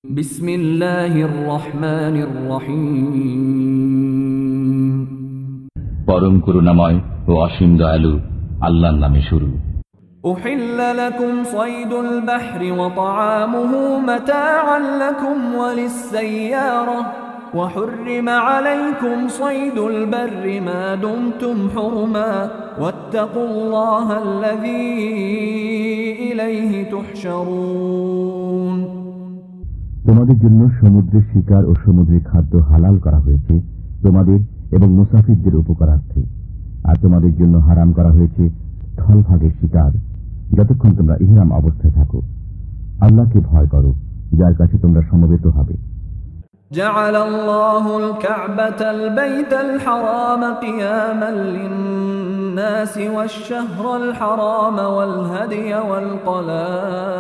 বিসমিল্লাহির রহমানির রহিম। পরম করুণাময় ও অসীম দয়ালু আল্লাহর নামে শুরু। উহিল্লা লাকুম সাইদুল বাহরি ওয়া তা'আমুহু মাতা'আন লাকুম ওয়া লিস-সাইয়ারা ওয়া হুররিমা আলাইকুম সাইদুল বাররি মা দুমতুম হুরমা ওয়াত্তাকুল্লাহা আল্লাযী ইলাইহি তুহশারুন। তোমাদের জন্য সমুদ্রের শিকার ও সমুদ্রের খাদ্য হালাল করা হয়েছে তোমাদের এবং মুসাফিরদের উপকারার্থে, আর তোমাদের জন্য হারাম করা হয়েছে স্থলভাগের শিকার যতক্ষণ তোমরা ইহরাম অবস্থায় থাকো। আল্লাহকে ভয় করো, যার কাছে তোমরা সমবেত হবে। جعل الله الكعبة البيت الحرام قياما للناس والشهر الحرام والهدي والقلائد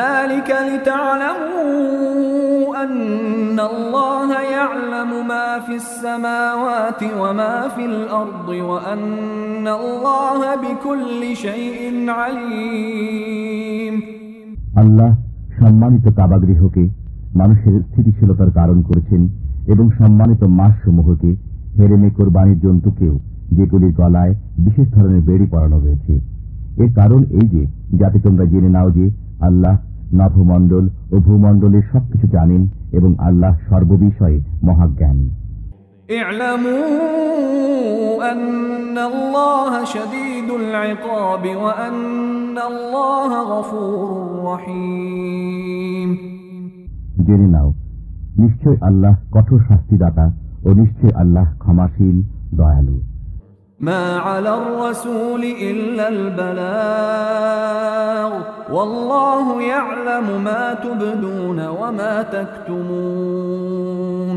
ذلك لتعلموا أن الله يعلم ما في السماوات وما في الأرض وأن الله بكل شيء عليم। আল্লাহ সম্মানিত কাবাগৃহকে মানুষের স্থিতিশীলতার কারণ করেছেন এবং সম্মানিত মাসসমূহকে হেরেমে কোরবানির জন্তুকেও যেগুলির গলায় বিশেষ ধরনের বেড়ি পরানো হয়েছে। এর কারণ এই যে যাতে তোমরা জেনে নাও যে আল্লাহ নভমণ্ডল ও ভূমণ্ডলের সবকিছু জানেন এবং আল্লাহ সর্ববিষয়ে মহাজ্ঞানী। اعلموا أن الله شديد العقاب وأن الله غفور رحيم। জেনে নাও নিশ্চয় আল্লাহ কঠোর শাস্তিদাতা ও নিশ্চয় আল্লাহ ক্ষমাশীল দয়ালু। ما على الرسول إلا البلاغ والله يعلم ما تبدون وما تكتمون।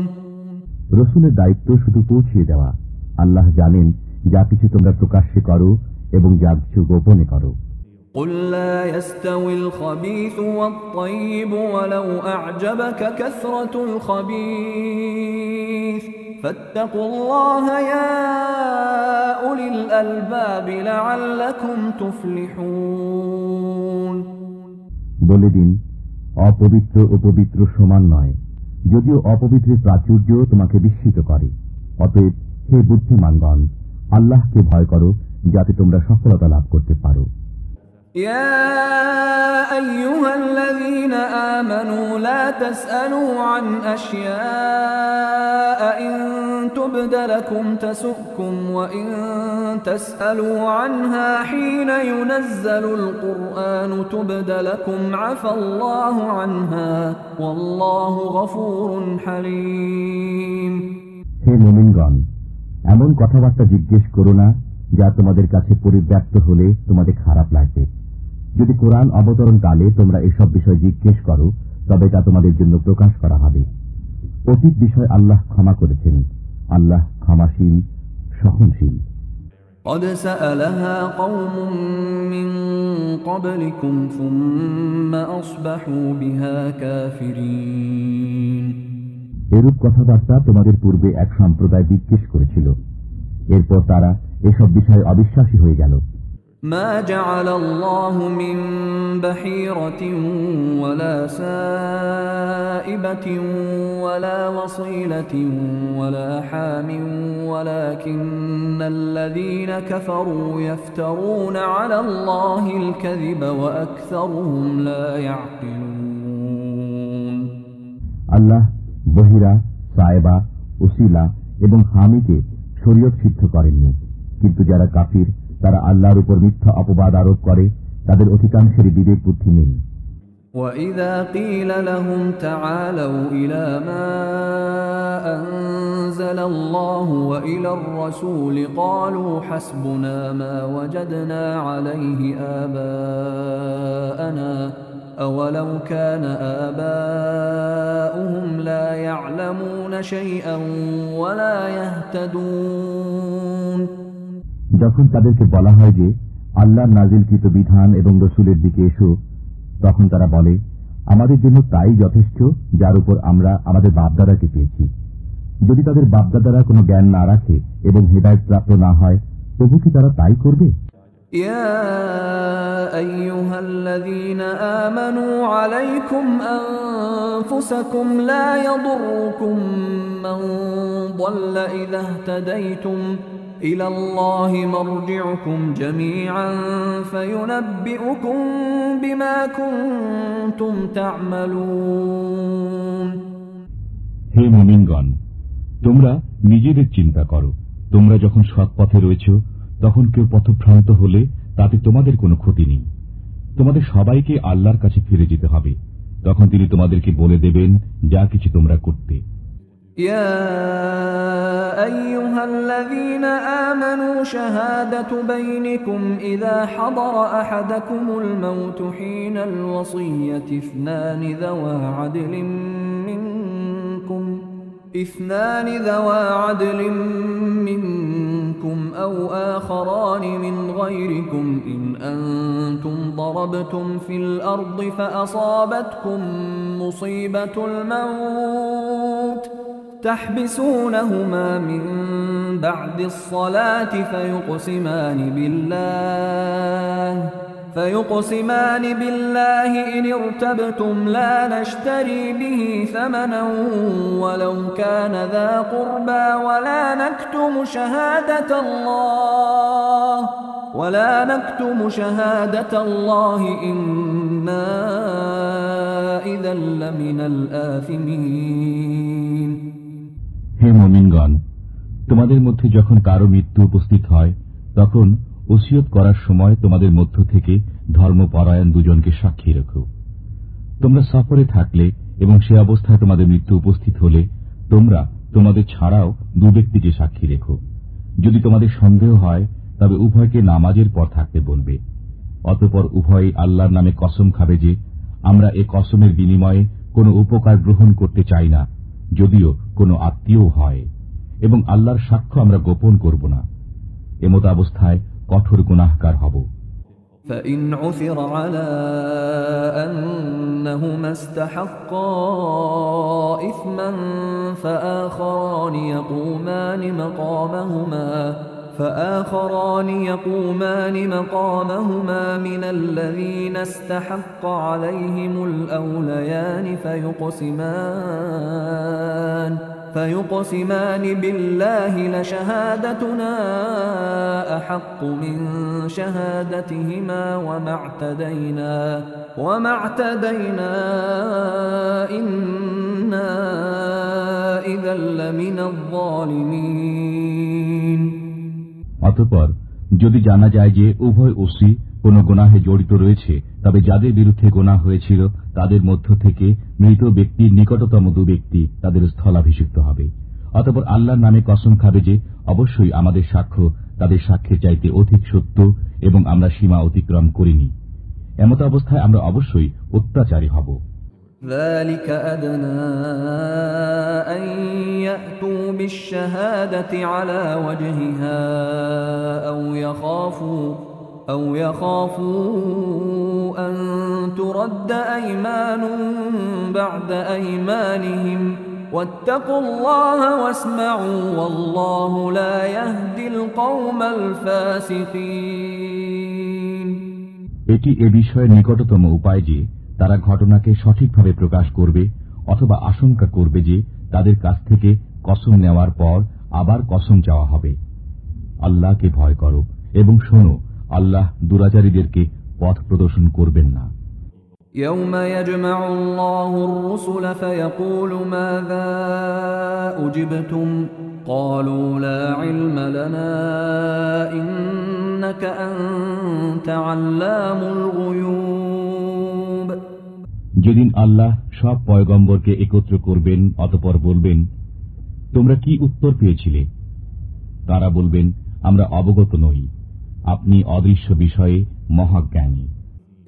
রসুলের দায়িত্ব শুধু পৌঁছিয়ে দেওয়া। আল্লাহ জানেন যা কিছু তোমরা প্রকাশ্যে করো এবং যা কিছু গোপনে করো। قل لا يستوي الخبيث والطيب ولو أعجبك كثرة الخبيث فاتقوا الله يا أولي الألباب لعلكم تفلحون। বলে দিন অপবিত্র ও পবিত্র সমান নয়, যদিও অপবিত্রের প্রাচুর্য তোমাকে বিস্মিত করে। অতএব হে বুদ্ধিমানগণ, আল্লাহকে ভয় করো যাতে তোমরা সফলতা লাভ করতে পারো। يا أيها الذين آمنوا لا تسألوا عن أشياء إن تبد لكم تسؤكم وإن تسألوا عنها حين ينزل القرآن تبد لكم عفى الله عنها والله غفور حليم। হে মুমিনগণ, এমন কথাবার্তা জিজ্ঞেস করো না যা তোমাদের কাছে পরিব্যক্ত হলে তোমাদের খারাপ লাগবে। যদি কোরআন অবতরণ কালে তোমরা এসব বিষয় জিজ্ঞেস করো তবে তা তোমাদের জন্য প্রকাশ করা হবে। অতীত বিষয় আল্লাহ ক্ষমা করেছেন, আল্লাহ ক্ষমাশীল সহনশীল। قد سألها قوم من قبلكم ثم أصبحوا بها كافرين। এরূপ কথাবার্তা তোমাদের পূর্বে এক সম্প্রদায় জিজ্ঞেস করেছিল, এরপর তারা এসব বিষয়ে অবিশ্বাসী হয়ে গেল। ما جعل الله من بحيرة ولا سائبة ولا وصيلة ولا حام ولكن الذين كفروا يفترون على الله الكذب وأكثرهم لا يعقلون। আল্লাহ বহিরা, সায়েবা, ওসিলা এবং হামিকে শরীয়ত সিদ্ধ করেননি, কিন্তু যারা কাফির তারা আল্লাহর উপর মিথ্যা অপবাদ আরোপ করে, তাদের অধিকাংশেরই বিবেক বুদ্ধি নেই। وَإِذَا قِيلَ لَهُمْ تَعَالَوْا إِلَى مَا أَنزَلَ اللَّهُ وَإِلَى الرَّسُولِ قَالُوا حَسْبُنَا مَا وَجَدْنَا عَلَيْهِ آبَاءَنَا أَوَلَوْ كَانَ آبَاؤُهُمْ لَا يَعْلَمُونَ شَيْئًا وَلَا يَهْتَدُونَ। যখন তাদেরকে বলা হয় যে আল্লাহর নাজিলকৃত বিধান এবং রসুলের দিকে এসো, তখন তারা বলে আমাদের জন্য তাই যথেষ্ট যার উপর আমরা আমাদের বাপদাদাকে পেয়েছি। যদি তাদের বাপদাদারা কোনো জ্ঞান না রাখে এবং হেদায়েত প্রাপ্ত না হয় তবু কি তারা তাই করবে? يا أيها الذين آمنوا عليكم أنفسكم لا يضركم من ضل إذا اهتديتم إلى الله مرجعكم جميعا فينبئكم بما كنتم تعملون। হে মুমিনগণ, তোমরা নিজেদের চিন্তা করো। তোমরা যখন সৎ পথে রয়েছ তখন কেউ পথভ্রান্ত হলে তাতে তোমাদের কোনো ক্ষতি নেই। তোমাদের সবাইকে আল্লাহর কাছে ফিরে যেতে হবে, তখন তিনি তোমাদেরকে বলে দেবেন যা কিছু তোমরা করতে। يا أيها الذين آمنوا شهادة بينكم إذا حضر أحدكم الموت حين الوصية اثنان ذوا عدل منكم أو آخران من غيركم إن أنتم ضربتم في الأرض فأصابتكم مصيبة الموت تحبسونهما من بعد الصلاة فيقسمان بالله إن ارتبتم لا نشتري به ثمنا ولو كان ذا قربى ولا نكتم شهادة الله إنا إذا لمن الآثمين। হে মুমিনগণ, তোমাদের মধ্যে যখন কারো মৃত্যু উপস্থিত হয় তখন ওসিয়ত করার সময় তোমাদের মধ্য থেকে ধর্মপরায়ণ দুজনকে সাক্ষী রেখো। তোমরা সফরে থাকলে এবং সে অবস্থায় তোমাদের মৃত্যু উপস্থিত হলে তোমরা তোমাদের ছাড়াও দু ব্যক্তিকে সাক্ষী রেখো। যদি তোমাদের সন্দেহ হয় তবে উভয়কে নামাজের পর থাকতে বলবে। অতঃপর উভয় আল্লাহর নামে কসম খাবে যে আমরা এ কসমের বিনিময়ে কোনো উপকার গ্রহণ করতে চাই না, যদিও কোনো আত্মীয় হয়, এবং আল্লাহর সাক্ষ্য আমরা গোপন করব না। এমত অবস্থায় কঠোর গুনাহগার হব। فإن عثر على أنهما استحقا إثما فآخران يقومان مقامهما من الذين استحق عليهم الأوليان فيقسمان بالله لشهادتنا أحق من شهادتهما وما اعتدينا إنا إذا لمن الظالمين। অতঃপর যদি জানা যায় যে উভয় ওসি কোন গুনাহে জড়িত রয়েছে, তবে যাদের বিরুদ্ধে গুনাহ হয়েছিল তাদের মধ্য থেকে মৃত ব্যক্তির নিকটতম দু ব্যক্তি তাদের স্থলাভিষিক্ত হবে। অতঃপর আল্লাহর নামে কসম খাবে যে অবশ্যই আমাদের সাক্ষ্য তাদের সাক্ষ্যের চাইতে অধিক সত্য এবং আমরা সীমা অতিক্রম করিনি। এমত অবস্থায় আমরা অবশ্যই অত্যাচারী হব। ذلك أدنى أن يأتوا بالشهادة على وجهها أو يخافوا أن ترد أيمان بعد أيمانهم واتقوا الله واسمعوا والله لا يهدي القوم الفاسقين। এটি এ বিষয়ের নিকটতম উপায় যে তারা ঘটনাকে সঠিকভাবে প্রকাশ করবে অথবা আশঙ্কা করবে যে তাদের কাছ থেকে কসম নেওয়ার পর আবার কসম চাওয়া হবে। আল্লাহকে ভয় করো এবং শোনো, আল্লাহ দুরাচারীদেরকে পথ প্রদর্শন করবেন না। يوم يجمع الله الرسل فيقول ماذا أجبتم قالوا لا علم لنا إنك أنت علام الغيوب। যেদিন আল্লাহ সব পয়গম্বরকে একত্র করবেন অতঃপর বলবেন, তোমরা কি উত্তর পেয়েছিলে? তারা বলবেন, আমরা অবগত নই, আপনি অদৃশ্য বিষয়ে মহাজ্ঞানী।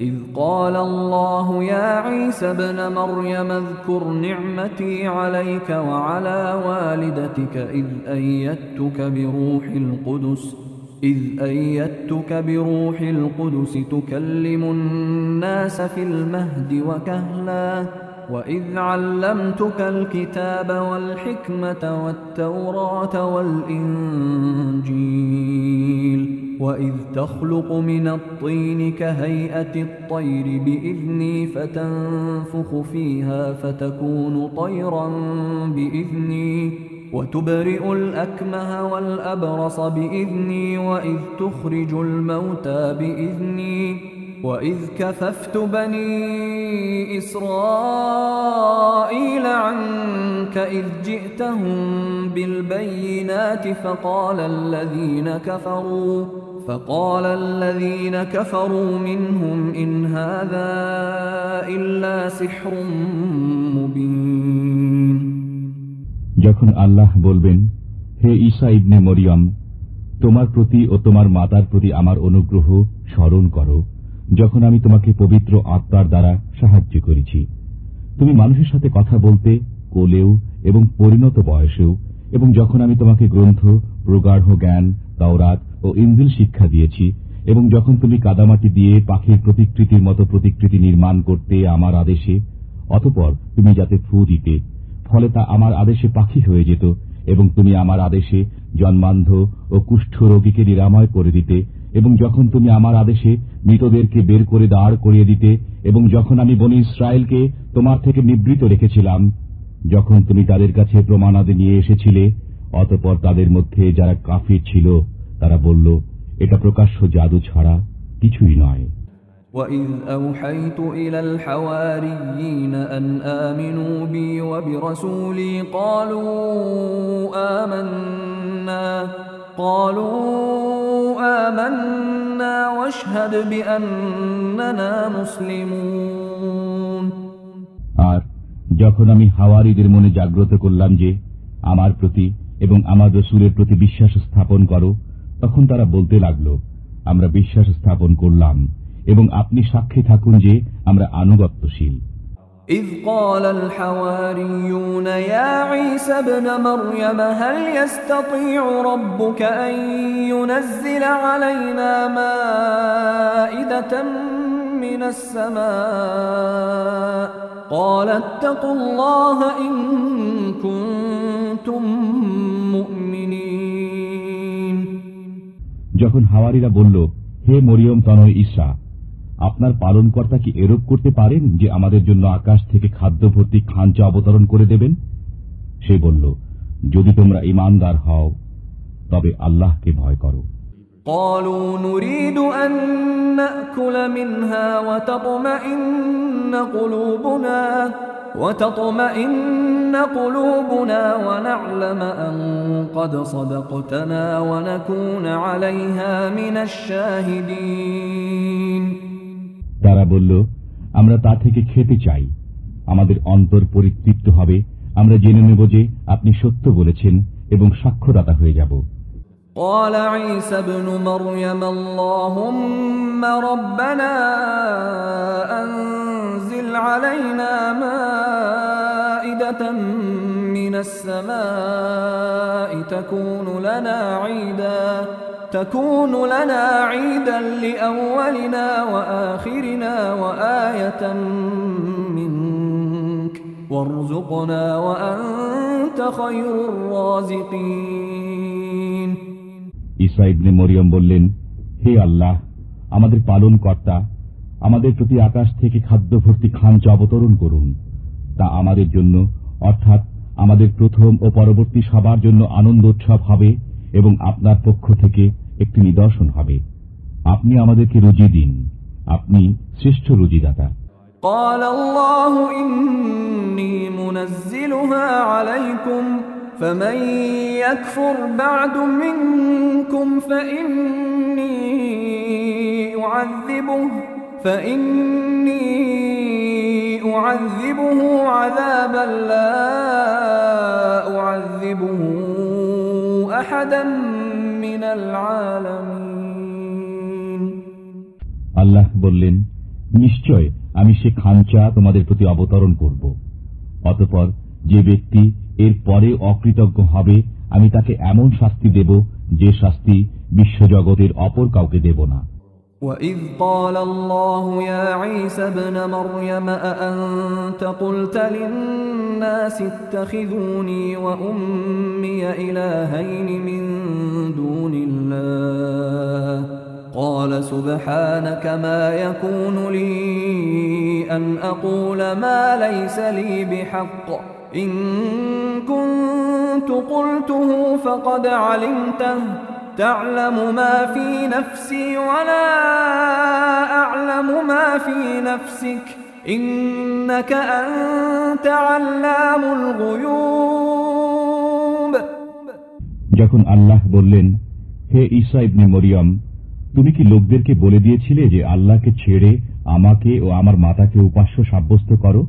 إذ قال الله يا عيسى ابن مريم اذكر نعمتي عليك وعلى والدتك إذ أيدتك بروح القدس تكلم الناس في المهد وكهلا وإذ علمتك الكتاب والحكمة والتوراة والإنجيل وإذ تخلق من الطين كهيئة الطير بإذني فتنفخ فيها فتكون طيرا بإذني وتبرئ الأكمه والأبرص بإذني وإذ تخرج الموتى بإذني وإذ كففت بني إسرائيل عنك إذ جئتهم بالبينات فقال الذين كفروا منهم إن هذا إلا سحر مبين যখন আল্লাহ বলবেন, হে ঈসা ইবনে মরিয়ম, তোমার প্রতি ও তোমার মাতার প্রতি আমার অনুগ্রহ স্মরণ করো, যখন আমি তোমাকে পবিত্র আত্মার দ্বারা সাহায্য করেছি। তুমি মানুষের সাথে কথা বলতে কোলেও এবং পরিণত বয়সেও, এবং যখন আমি তোমাকে গ্রন্থ, প্রগাঢ় জ্ঞান, তাওরাত ও ইনজিল শিক্ষা দিয়েছি, এবং যখন তুমি কাদামাটি দিয়ে পাখির প্রতিকৃতির মতো প্রতিকৃতি নির্মাণ করতে আমার আদেশে, অতঃপর তুমি যাতে ফু দিতে, ফলে তা আমার আদেশে পাখি হয়ে যেত, এবং তুমি আমার আদেশে জন্মান্ধ ও কুষ্ঠ রোগীকে নিরাময় করে দিতে, এবং যখন তুমি আমার আদেশে মৃতদেরকে বের করে দাঁড় করিয়ে দিতে, এবং যখন আমি বনী ইসরায়েলকে তোমার থেকে নিবৃত রেখেছিলাম, যখন তুমি তাদের কাছে প্রমাণাদি নিয়ে এসেছিলে, অতঃপর তাদের মধ্যে যারা কাফির ছিল তারা বলল, এটা প্রকাশ্য জাদু ছাড়া কিছুই নয়। وَإِذْ أَوْحَيْتُ إِلَى الْحَوَارِيِّينَ أَنْ آمِنُوا بِي وَبِرَسُولِي قَالُوا آمَنَّا وَاشْهَدْ بِأَنَّنَا مُسْلِمُونَ। আর যখন আমি হাওয়ারীদের মনে জাগ্রত করলাম যে আমার প্রতি এবং আমার রাসূলের প্রতি বিশ্বাস স্থাপন করো, তখন তারা বলতে লাগলো, আমরা বিশ্বাস স্থাপন করলাম এবং আপনি সাক্ষী থাকুন যে আমরা আনুগত্যশীল। إذ قال الحواريون يا عيسى ابن مريم هل يستطيع ربك أن ينزل علينا مائدة من السماء قال اتقوا الله إن كنتم مؤمنين। যখন হাওয়ারীরা বলল, হে মরিয়ম তনয় ঈসা, আপনার পালনকর্তা কি এরূপ করতে পারেন যে আমাদের জন্য আকাশ থেকে খাদ্য ভর্তি খাঞ্চা অবতরণ করে দেবেন? সে বলল, যদি তোমরা ঈমানদার হও তবে আল্লাহকে ভয় করো। قالوا نريد أن نأكل منها وتطمئن قلوبنا ونعلم أن قد صدقتنا ونكون عليها من الشاهدين। তারা বলল, আমরা তা থেকে খেতে চাই, আমাদের অন্তর পরিতৃপ্ত হবে, আমরা জেনে নেব যে আপনি সত্য বলেছেন এবং সাক্ষ্যদাতা হয়ে যাব। قال عيسى ابن مريم اللهم ربنا أنزل علينا مائدة من السماء تكون لنا عيدا لأولنا وآخرنا وآية منك وارزقنا وأنت خير الرازقين। ঈসা ইবনে মরিয়ম বললেন, হে আল্লাহ, আমাদের পালন কর্তা, আমাদের প্রতি আকাশ থেকে খাদ্য ভর্তি খাঞ্চা অবতরণ করুন, তা আমাদের জন্য অর্থাৎ আমাদের প্রথম ও পরবর্তী সবার জন্য আনন্দ উৎসব হবে এবং আপনার পক্ষ থেকে একটি নিদর্শন হবে। আপনি আমাদেরকে রুজি দিন, আপনি শ্রেষ্ঠ রুজিদাতা। قال الله إني منزلها عليكم فمن يكفر بعد منكم فإني أعذبه عذابا لا أعذبه أحدا من العالمين। আল্লাহ বললেন, নিশ্চয় আমি সে খাঞ্চা তোমাদের প্রতি অবতরণ করব, অতঃপর যে ব্যক্তি এর পরে অকৃতজ্ঞ হবে আমি তাকে এমন শাস্তি দেব যে শাস্তি বিশ্বজগতের অপর কাউকে দেব না। وَإِذْ قَالَ اللَّهُ يَا عِيسَى ابْنَ مَرْيَمَ أَأَنْتَ قُلْتَ لِلنَّاسِ اتَّخِذُونِي وَأُمِّيَ إِلَٰهَيْنِ مِن دُونِ اللَّهِ قَالَ سُبْحَانَكَ مَا يَكُونُ لِي أَنْ أَقُولَ مَا لَيْسَ لِي بِحَقٍّ إِن كُنتُ قُلْتُهُ فَقَدْ عَلِمْتَهُ تعلم ما في نفسي ولا أعلم ما في نفسك إنك أنت علام الغيوب। যখন আল্লাহ বললেন, হে ঈসা ইবনে মরিয়ম, তুমি কি লোকদেরকে বলে দিয়েছিলে যে আল্লাহকে ছেড়ে আমাকে ও আমার মাতাকে উপাস্য সাব্যস্ত করো?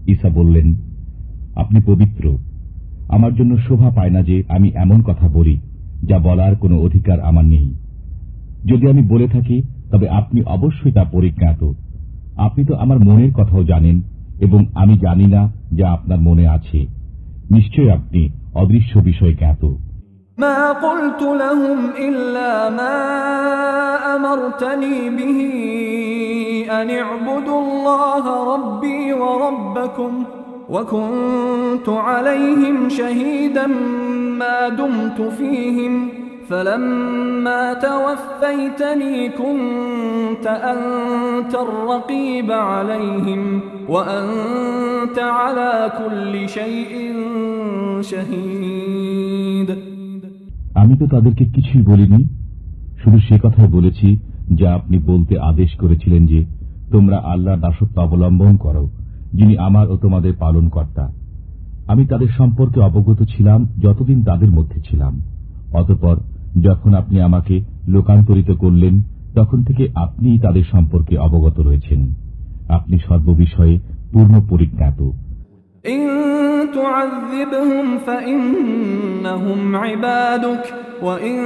ঈসা বললেন, আপনি পবিত্র। আমার জন্য শোভা পায় না যে আমি এমন কথা বলি যা বলার কোনো অধিকার আমার নেই। যদি আমি বলে থাকি তবে আপনি অবশ্যই তা পরিজ্ঞাত। আপনি তো আমার মনের কথাও জানেন এবং আমি জানি না যা আপনার মনে আছে। নিশ্চয় আপনি অদৃশ্য বিষয় জ্ঞাত। ما قلت لهم إلا ما أمرتني به أن اعبدوا الله ربي وربكم وكنت عليهم شهيدا ما دمت فيهم فلما توفيتني كنت أنت الرقيب عليهم وأنت على كل شيء شهيد। আমি তো তাদেরকে কিছুই বলিনি, শুধু সে কথাই বলেছি যা আপনি বলতে আদেশ করেছিলেন যে তোমরা আল্লাহর দাসত্ব অবলম্বন করো, যিনি আমার ও তোমাদের পালনকর্তা। আমি তাদের সম্পর্কে অবগত ছিলাম যতদিন তাদের মধ্যে ছিলাম। অতঃপর যখন আপনি আমাকে লোকান্তরিত করলেন তখন থেকে আপনি তাদের সম্পর্কে অবগত রয়েছেন। আপনি সর্ববিষয়ে পূর্ণ পরিজ্ঞাত। إن تعذبهم فإنهم عبادك وإن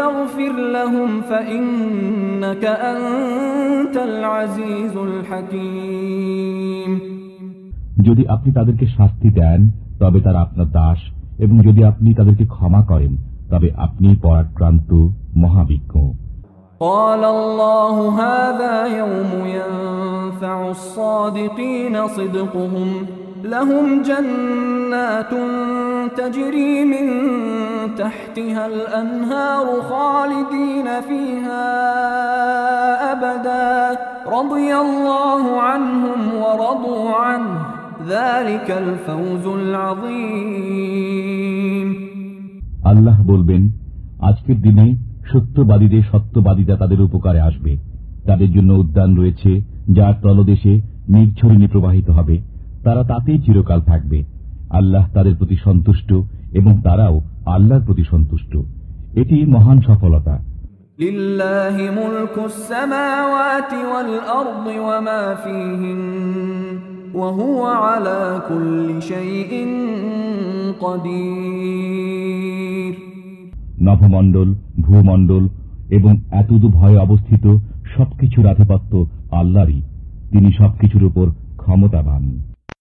تغفر لهم فإنك أنت العزيز الحكيم। যদি আপনি তাদেরকে শাস্তি দেন তবে তারা আপনার দাস, এবং যদি আপনি তাদেরকে ক্ষমা করেন তবে আপনি পরাক্রান্ত মহাবিজ্ঞ। قال الله هذا يوم ينفع الصادقين صدقهم لهم جنات تجري من تحتها الأنهار خالدين فيها أبدا رضي الله عنهم ورضوا عنه ذلك الفوز العظيم। আল্লাহ বলবেন, আজকের দিনে সত্যবাদীদের সত্যবাদিতা তাদের উপকারে আসবে। তাদের জন্য উদ্যান রয়েছে যার তলদেশে নির্ঝরিণী প্রবাহিত হবে, তারা তাতেই চিরকাল থাকবে। আল্লাহ তাদের প্রতি সন্তুষ্ট এবং তারাও আল্লাহর প্রতি সন্তুষ্ট। এটি মহান সফলতা। লিল্লাহি মুলকুস সামাওয়াতি ওয়াল আরদি ওয়া মা ফীহিন ওয়া হুয়া আলা কুল্লি শাইইন কাদির। নভমণ্ডল, ভূমণ্ডল এবং এতদূর ভয়ে অবস্থিত সবকিছুর আধিপত্য আল্লাহরই। তিনি সবকিছুর উপর ক্ষমতাবান।